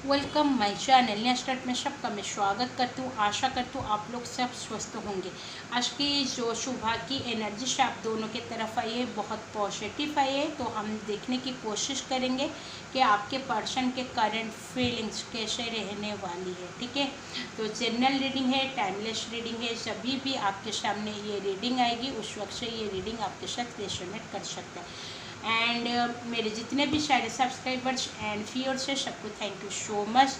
Welcome my channel. नया start में सबका मैं स्वागत करती हूँ। आशा करती हूँ आप लोग सब स्वस्थ होंगे। आज की जो सुबह की एनर्जी से आप दोनों की तरफ आई है, बहुत पॉजिटिव आई है। तो हम देखने की कोशिश करेंगे कि आपके पर्सन के करंट फीलिंग्स कैसे रहने वाली है। ठीक है, तो जनरल रीडिंग है, टाइमलेस रीडिंग है। जभी भी आपके सामने ये रीडिंग आएगी उस वक्त से ये रीडिंग आपके साथ रेजोनेट कर सकता है। एंड मेरे जितने भी सारे सब्सक्राइबर्स एंड व्यूअर्स है सबको थैंक यू सो मच।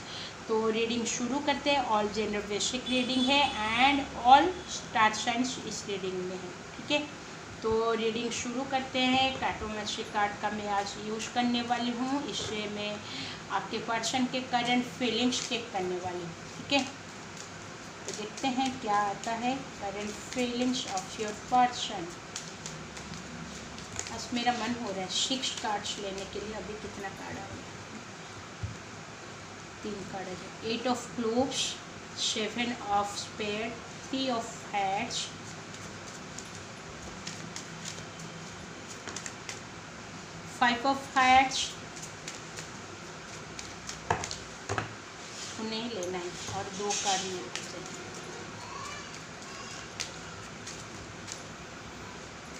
तो रीडिंग शुरू करते हैं। ऑल जेंडर बेसिक रीडिंग है एंड ऑल स्टार साइंस इस रीडिंग में है। ठीक है, तो रीडिंग शुरू करते हैं। कार्टोमेट्रिक कार्ड का मैं आज यूज़ करने वाली हूँ। इससे मैं आपके पर्सन के करंट फीलिंग्स चेक करने वाली हूँ। ठीक है, तो देखते हैं क्या आता है current feelings of your person. आज मेरा मन हो रहा है 6 कार्ड्स लेने के लिए। अभी कितना कार्ड आ रहा है? 3 कार्ड है। 8 of cloves, 7 of spade, 3 of hearts, 5 of hearts. उन्हें लेना है और 2 कार्ड मिलते हैं।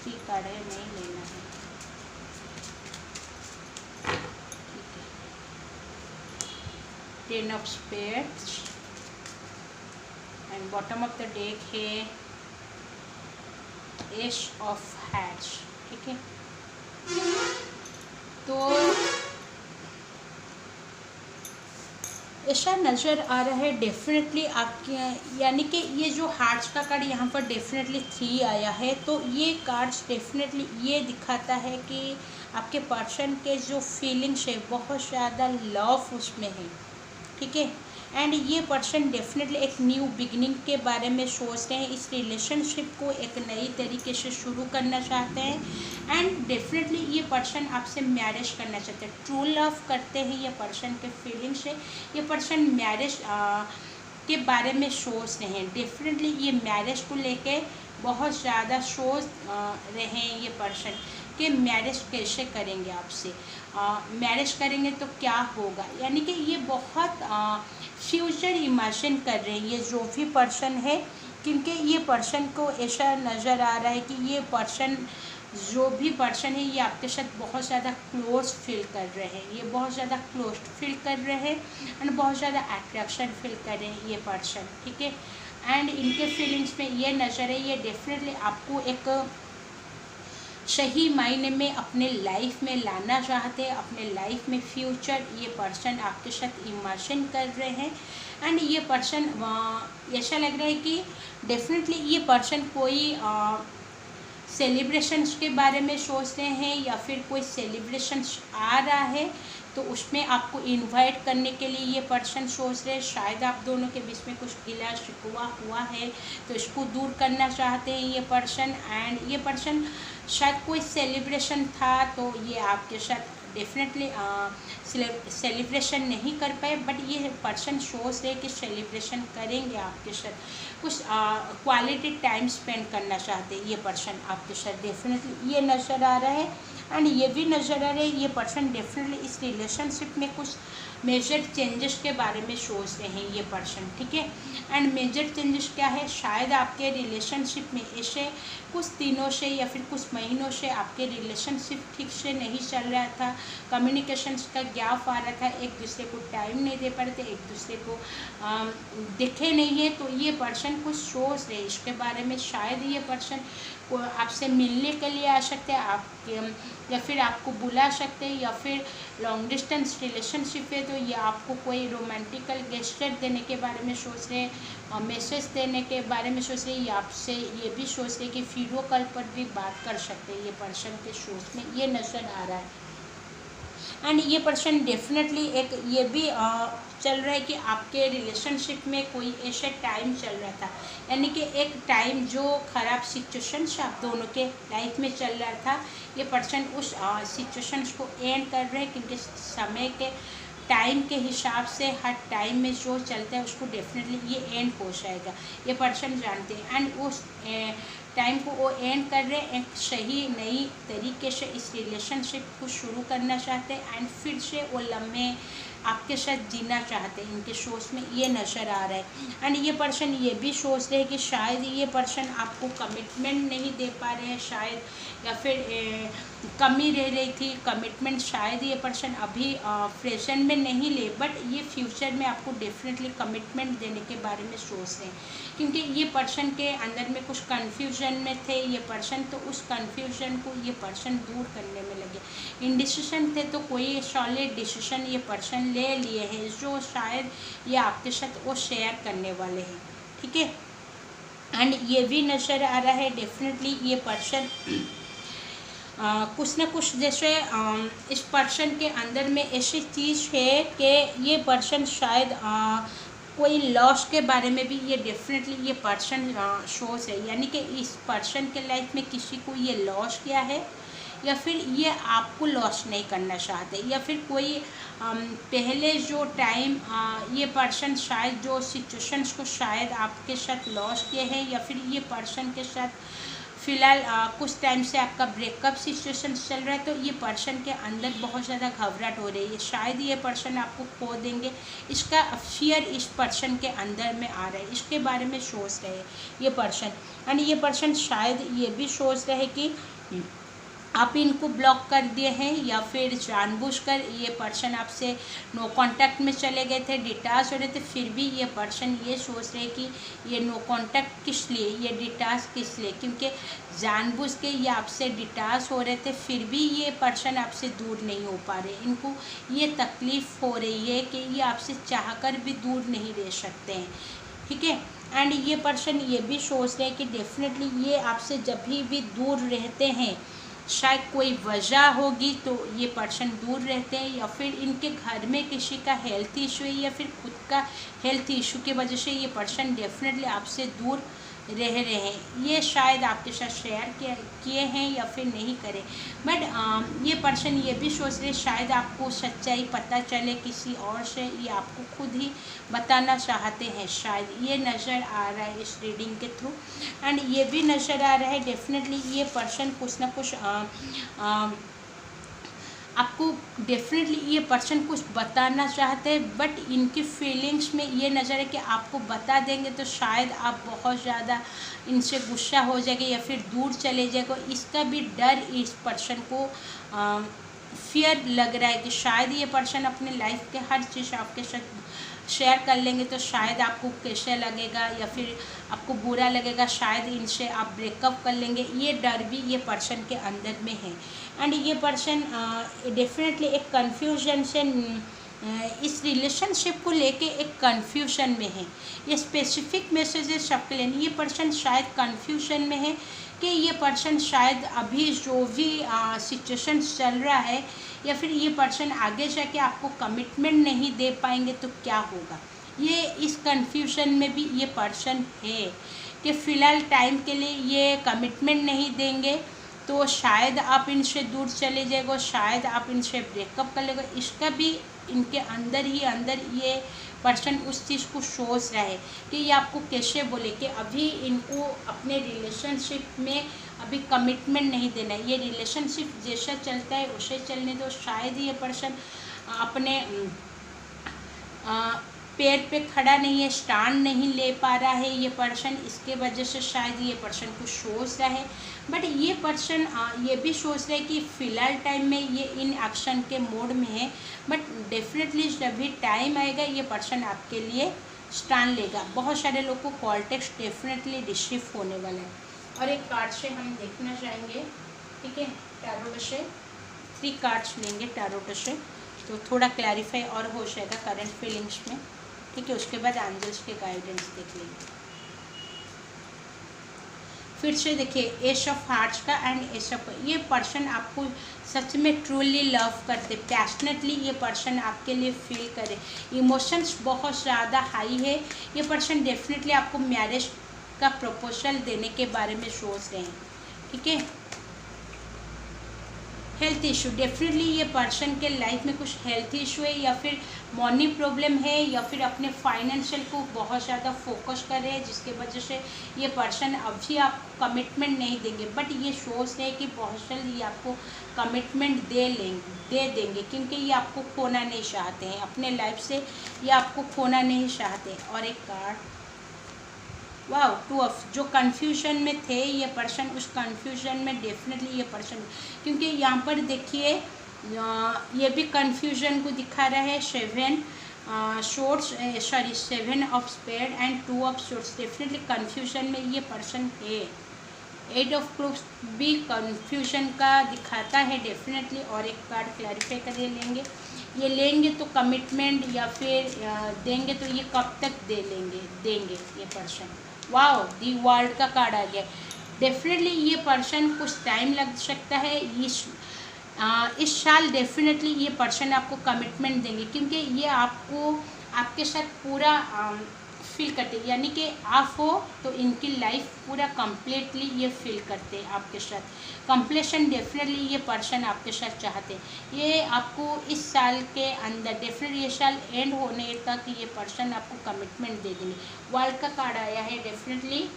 3 कार्ड है, नहीं लेना है। 10 of spades and bottom of the deck है एस ऑफ हैट्स। ठीक है, तो ऐसा नज़र आ रहा है डेफिनेटली आपके, यानी कि ये जो हार्ट्स का कार्ड यहाँ पर डेफिनेटली 3 आया है। तो ये कार्ड्स डेफिनेटली ये दिखाता है कि आपके पर्सन के जो फीलिंग्स है बहुत ज़्यादा लव उसमें है। ठीक है, एंड ये पर्सन डेफिनेटली एक न्यू बिगनिंग के बारे में सोच रहे हैं। इस रिलेशनशिप को एक नई तरीके से शुरू करना चाहते हैं एंड डेफिनेटली ये पर्सन आपसे मैरिज करना चाहते हैं। ट्रू लव करते हैं ये पर्सन के फीलिंग्स है। ये पर्सन मैरिज के बारे में सोच रहे हैं। डेफिनेटली ये मैरिज को लेके बहुत ज़्यादा सोच रहे हैं ये पर्सन कि मैरिज कैसे करेंगे आपसे, मैरिज करेंगे तो क्या होगा, यानी कि ये बहुत फ्यूचर इमेजिन कर रहे हैं ये जो भी पर्सन है। क्योंकि ये पर्सन को ऐसा नज़र आ रहा है कि ये पर्सन जो भी पर्सन है ये आपके साथ बहुत ज़्यादा क्लोज फील कर रहे हैं। ये बहुत ज़्यादा क्लोज फील कर रहे हैं एंड बहुत ज़्यादा अट्रैक्शन फील कर रहे हैं ये पर्सन। ठीक है, एंड इनके फीलिंग्स में ये नज़र है ये डेफिनेटली आपको एक सही मायने में अपने लाइफ में लाना चाहते हैं। अपने लाइफ में फ्यूचर ये पर्सन आपके साथ इमेजिन कर रहे हैं एंड ये पर्सन ऐसा लग रहा है कि डेफिनेटली ये पर्सन कोई सेलिब्रेशंस के बारे में सोच रहे हैं या फिर कोई सेलिब्रेशंस आ रहा है तो उसमें आपको इनवाइट करने के लिए ये पर्सन सोच रहे हैं। शायद आप दोनों के बीच में कुछ गिला शिकवा हुआ है तो इसको दूर करना चाहते हैं ये पर्सन। एंड ये पर्सन शायद कोई सेलिब्रेशन था तो ये आपके साथ डेफिनेटली सेलिब्रेशन नहीं कर पाए, बट ये पर्सन सोच रहे कि सेलिब्रेशन करेंगे आपके साथ। कुछ क्वालिटी टाइम स्पेंड करना चाहते हैं ये पर्सन आपके साथ। डेफिनेटली ये नज़र आ रहा है एंड ये भी नज़र आ रहा है ये पर्सन डेफिनेटली इस रिलेशनशिप में कुछ मेजर चेंजेस के बारे में सोच रहे हैं ये पर्सन। ठीक है, एंड मेजर चेंजेस क्या है, शायद आपके रिलेशनशिप में ऐसे कुछ दिनों से या फिर कुछ महीनों से आपके रिलेशनशिप ठीक से नहीं चल रहा था। कम्युनिकेशंस का गैप आ रहा था, एक दूसरे को टाइम नहीं दे पा रहे थे, एक दूसरे को दिखे नहीं है। तो ये पर्सन कुछ सोच रहे इसके बारे में। शायद ये पर्सन को आपसे मिलने के लिए आ सकते हैं आपके, या फिर आपको बुला सकते हैं, या फिर लॉन्ग डिस्टेंस रिलेशनशिप है तो ये आपको कोई रोमांटिकल गेस्चर देने के बारे में सोच रहे हैं, मैसेज देने के बारे में सोच रहे हैं, या आपसे ये भी सोच रहे हैं कि वीडियो कॉल पर भी बात कर सकते हैं। ये पर्सन के सोच में ये नज़र आ रहा है एंड ये पर्सन डेफिनेटली एक ये भी चल रहा है कि आपके रिलेशनशिप में कोई ऐसा टाइम चल रहा था, यानी कि एक टाइम जो ख़राब सिचुएशन से आप दोनों के लाइफ में चल रहा था। ये पर्सन उस सिचुएशंस को एंड कर रहे हैं क्योंकि समय के टाइम के हिसाब से हर टाइम में जो चलता है उसको डेफिनेटली ये एंड हो जाएगा। ये पर्सन जानते हैं एंड उस टाइम को वो एंड कर रहे हैं। एक सही नई तरीके से इस रिलेशनशिप को शुरू करना चाहते हैं एंड फिर से वो लम्हे आपके साथ जीना चाहते हैं, इनके सोच में ये नज़र आ रहा है। एंड ये पर्सन ये भी सोच रहे हैं कि शायद ये पर्सन आपको कमिटमेंट नहीं दे पा रहे हैं शायद, या फिर कमी रह रही थी कमिटमेंट, शायद ये पर्सन अभी प्रेजेंट में नहीं ले, बट ये फ्यूचर में आपको डेफिनेटली कमिटमेंट देने के बारे में सोच रहे हैं, क्योंकि ये पर्सन के अंदर में कुछ कन्फ्यूजन में थे ये पर्सन, तो उस कन्फ्यूजन को ये पर्सन दूर करने में लगे। इंडिसीजन थे तो कोई सॉलिड डिसीजन ये पर्सन ले लिए हैं जो शायद ये आपके साथ वो शेयर करने वाले हैं, ठीक है। एंड ये भी नज़र आ रहा है डेफिनेटली ये पर्सन कुछ ना कुछ जैसे इस पर्सन के अंदर में ऐसी चीज़ है कि ये पर्सन शायद कोई लॉस के बारे में भी ये डेफिनेटली ये पर्सन सोच है, यानी कि इस पर्सन के लाइफ में किसी को ये लॉस किया है, या फिर ये आपको लॉस नहीं करना चाहते, या फिर कोई पहले जो टाइम ये पर्सन शायद जो सिचुएशंस को शायद आपके साथ लॉस किए हैं, या फिर ये पर्सन के साथ फ़िलहाल कुछ टाइम से आपका ब्रेकअप सिचुएशन चल रहा है, तो ये पर्सन के अंदर बहुत ज़्यादा घबराहट हो रही है, शायद ये पर्सन आपको खो देंगे, इसका फियर इस पर्सन के अंदर में आ रहा है, इसके बारे में सोच रहे हैं ये पर्सन। एंड ये पर्सन शायद ये भी सोच रहे हैं कि आप इनको ब्लॉक कर दिए हैं, या फिर जानबूझकर ये पर्सन आपसे नो कांटेक्ट में चले गए थे, डिटैच हो रहे थे, फिर भी ये पर्सन ये सोच रहे कि ये नो कांटेक्ट किस लिए, ये डिटैच किस लिए, क्योंकि जानबूझ के ये आपसे डिटैच हो रहे थे, फिर भी ये पर्सन आपसे दूर नहीं हो पा रहे, इनको ये तकलीफ़ हो रही है कि ये आपसे चाहकर भी दूर नहीं रह सकते हैं, ठीक है। एंड ये पर्सन ये भी सोच रहे हैं कि डेफिनेटली ये आपसे जब भी दूर रहते हैं शायद कोई वजह होगी तो ये पर्सन दूर रहते हैं, या फिर इनके घर में किसी का हेल्थ इशू है, या फिर खुद का हेल्थ इशू की वजह से ये पर्सन डेफिनेटली आपसे दूर रह रहे हैं, ये शायद आपके साथ शेयर किए हैं या फिर नहीं करें, बट ये पर्सन ये भी सोच रहे शायद आपको सच्चाई पता चले किसी और से, ये आपको खुद ही बताना चाहते हैं, शायद ये नज़र आ रहा है इस रीडिंग के थ्रू। एंड ये भी नज़र आ रहा है डेफिनेटली ये पर्सन कुछ ना कुछ आपको डेफिनेटली ये पर्सन कुछ बताना चाहते हैं, बट इनकी फीलिंग्स में ये नज़र है कि आपको बता देंगे तो शायद आप बहुत ज़्यादा इनसे गुस्सा हो जाएंगे या फिर दूर चले जाएगा, इसका भी डर इस पर्सन को फियर लग रहा है कि शायद ये पर्सन अपने लाइफ के हर चीज़ आपके साथ शेयर कर लेंगे तो शायद आपको कैसा लगेगा या फिर आपको बुरा लगेगा, शायद इनसे आप ब्रेकअप कर लेंगे, ये डर भी ये पर्सन के अंदर में है। एंड ये पर्सन डेफिनेटली एक कन्फ्यूजन से इस रिलेशनशिप को लेके एक कन्फ्यूजन में है, ये स्पेसिफिक मैसेजेस सबके लिए, ये पर्सन शायद कन्फ्यूजन में है कि ये पर्सन शायद अभी जो भी सिचुएशन चल रहा है या फिर ये पर्सन आगे जाके आपको कमिटमेंट नहीं दे पाएंगे तो क्या होगा, ये इस कन्फ्यूजन में भी ये पर्सन है कि फ़िलहाल टाइम के लिए ये कमिटमेंट नहीं देंगे तो शायद आप इनसे दूर चले जाएगा, शायद आप इनसे ब्रेकअप कर लेगा, इसका भी इनके अंदर ही अंदर ये पर्सन उस चीज़ को सोच रहा है कि ये आपको कैसे बोले कि अभी इनको अपने रिलेशनशिप में अभी कमिटमेंट नहीं देना है, ये रिलेशनशिप जैसा चलता है उसे चलने दो, शायद ये पर्सन अपने पैर पे खड़ा नहीं है, स्टैंड नहीं ले पा रहा है ये पर्सन, इसके वजह से शायद ये पर्सन कुछ सोच रहा है, बट ये पर्सन ये भी सोच रहा है कि फ़िलहाल टाइम में ये इन एक्शन के मोड में है, बट डेफिनेटली जब भी टाइम आएगा ये पर्सन आपके लिए स्टैंड लेगा। बहुत सारे लोग को कॉल टेक्स्ट डेफिनेटली रिसीव होने वाला है। और एक कार्ड से हम देखना चाहेंगे, ठीक है, टैरोट से 3 कार्ड्स लेंगे टैरोट से, तो थोड़ा क्लैरिफाई और हो जाएगा करंट फीलिंग्स में, ठीक है। उसके बाद एंजल्स के गाइडेंस देख लेंगे। फिर से देखिए एस ऑफ हार्ट्स का एंड एस ऑफ, ये पर्सन आपको सच में ट्रूली लव करते, पैशनेटली ये पर्सन आपके लिए फील करे, इमोशंस बहुत ज़्यादा हाई है, ये पर्सन डेफिनेटली आपको मैरिज का प्रपोजल देने के बारे में सोच रहे हैं, ठीक है। हेल्थ इशू, डेफिनेटली ये पर्सन के लाइफ में कुछ हेल्थ इशू है, या फिर मनी प्रॉब्लम है, या फिर अपने फाइनेंशियल को बहुत ज़्यादा फोकस कर रहे हैं, जिसके वजह से ये पर्सन अभी आपको कमिटमेंट नहीं देंगे। बट ये सोच है कि बहुत जल्द ये आपको कमिटमेंट दे देंगे, क्योंकि ये आपको खोना नहीं चाहते हैं, अपने लाइफ से ये आपको खोना नहीं चाहते। और एक कार्ड, वाह, टू ऑफ, जो कन्फ्यूजन में थे ये पर्सन, उस कन्फ्यूजन में डेफिनेटली ये पर्सन, क्योंकि यहाँ पर देखिए ये भी कन्फ्यूजन को दिखा रहा है। 7 shorts, sorry 7 of spade and 2 of shorts, definitely confusion में ये पर्सन है। 8 ऑफ क्लोब्स भी कन्फ्यूजन का दिखाता है डेफिनेटली। और एक कार्ड क्लैरिफाई कर लेंगे, ये लेंगे तो कमिटमेंट या फिर देंगे तो ये कब तक देंगे ये पर्सन। वाओ, दी वर्ल्ड का कार्ड आ गया। डेफिनेटली ये पर्सन कुछ टाइम लग सकता है, इस साल डेफिनेटली ये पर्सन आपको कमिटमेंट देंगे, क्योंकि ये आपको आपके साथ पूरा फील करते, यानी कि आप हो तो इनकी लाइफ पूरा कम्प्लीटली ये फील करते हैं आपके साथ। कंप्लीशन डेफिनेटली ये पर्सन आपके साथ चाहते, ये आपको इस साल के अंदर, डेफिनेटली ये साल एंड होने तक ये पर्सन आपको कमिटमेंट दे देंगे। वर्ल्ड का कार्ड आया है डेफिनेटली।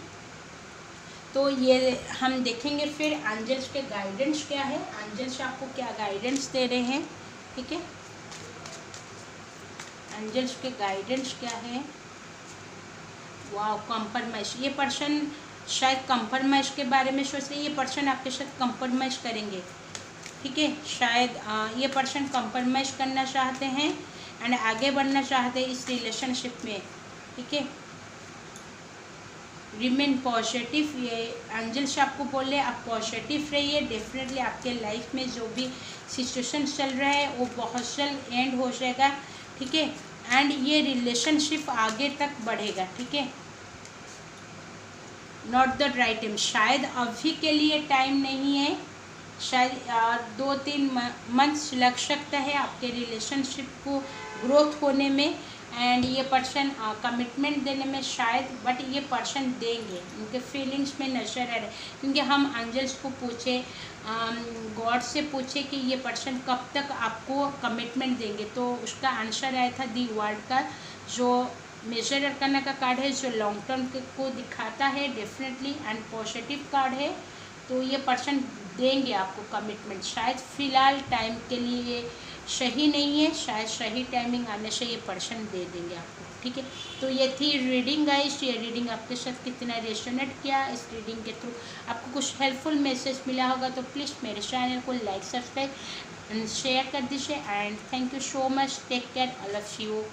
तो ये हम देखेंगे फिर एंजल्स के गाइडेंस क्या है, एंजल्स आपको क्या गाइडेंस दे रहे हैं। ठीक है, एंजल्स के गाइडेंस क्या है। वाह, कंप्रोमाइज, ये पर्सन शायद कंप्रोमाइज के बारे में सोच रहे, ये पर्सन आपके साथ कंप्रोमाइज करेंगे। ठीक है, शायद ये पर्सन कंप्रोमाइज करना चाहते हैं एंड आगे बढ़ना चाहते हैं इस रिलेशनशिप में। ठीक है, रिमेन पॉजिटिव, ये एंजल्स आपको बोल रहे हैं आप पॉजिटिव रहिए। डेफिनेटली आपके लाइफ में जो भी सिचुएशन चल रहा है वो बहुत जल्द एंड हो जाएगा। ठीक है, एंड ये रिलेशनशिप आगे तक बढ़ेगा। ठीक है, नॉट द राइट टाइम, शायद अभी के लिए टाइम नहीं है, शायद 2-3 मंथ्स लग सकता है आपके रिलेशनशिप को ग्रोथ होने में एंड ये पर्सन कमिटमेंट देने में शायद, बट ये पर्सन देंगे, उनके फीलिंग्स में नजर आ रहा है। क्योंकि हम एंजल्स को पूछे, गॉड से पूछे कि ये पर्सन कब तक आपको कमिटमेंट देंगे, तो उसका आंसर आया था दी वर्ल्ड का, जो मेजर अरकाना का कार्ड है, जो लॉन्ग टर्म को दिखाता है डेफिनेटली एंड पॉजिटिव कार्ड है। तो ये पर्सन देंगे आपको कमिटमेंट, शायद फ़िलहाल टाइम के लिए सही नहीं है, शायद सही टाइमिंग आने से ये पर्सन दे देंगे आपको। ठीक है, तो ये थी रीडिंग गाइस। ये रीडिंग आपके साथ कितना रेजोनेट किया, इस रीडिंग के थ्रू आपको कुछ हेल्पफुल मैसेज मिला होगा तो प्लीज़ मेरे चैनल को लाइक, सब्सक्राइब एंड शेयर कर दीजिए। And thank you so much, take care, I love you.